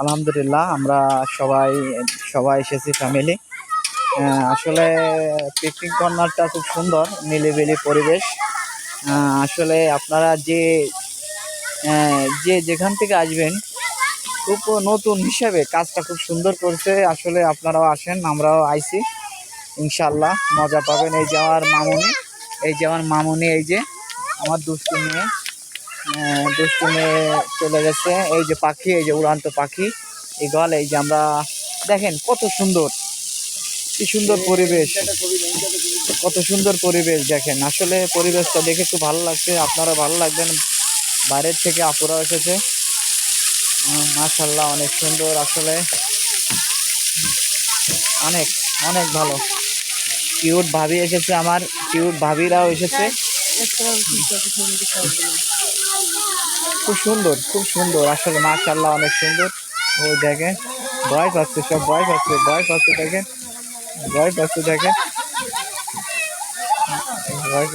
আলহামদুলিল্লাহ আমরা সবাই সবাই এসেছি ফ্যামিলি। আসলে পিকনিক কর্নারটা খুব সুন্দর, নিরিবিলি পরিবেশ। আসলে আপনারা যে যেখান থেকে আসবেন, খুব নতুন হিসাবে কাজটা খুব সুন্দর করছে। আসলে আপনারাও আসেন, আমরাও আইছি, ইনশাল্লাহ মজা পাবেন। এই যে আমার মামুনি, এই যে আমার দুষ্টু মেয়ে চলে গেছে। এই যে পাখি, এই যে উড়ান্ত পাখি ইগল। এই যে আমরা দেখেন কত সুন্দর, কি সুন্দর পরিবেশ, কত সুন্দর পরিবেশ দেখেন। আসলে পরিবেশটা দেখে খুব ভালো লাগছে, আপনারা ভালো লাগবেন। বাইরের থেকে আপুরা এসেছে, মাশাআল্লাহ অনেক সুন্দর। আসলে অনেক অনেক ভালো। কিউট ভাবি এসেছে, আমার কিউট ভাবিরাও এসেছে। খুব সুন্দর, খুব সুন্দর আসলে, মাশাআল্লাহ অনেক সুন্দর। ও দেখেন ভয় পাচ্ছে, সব ভয় পাচ্ছে, ভয় পাচ্ছে দেখেন, ভয় পাচ্ছে দেখেন, ভয়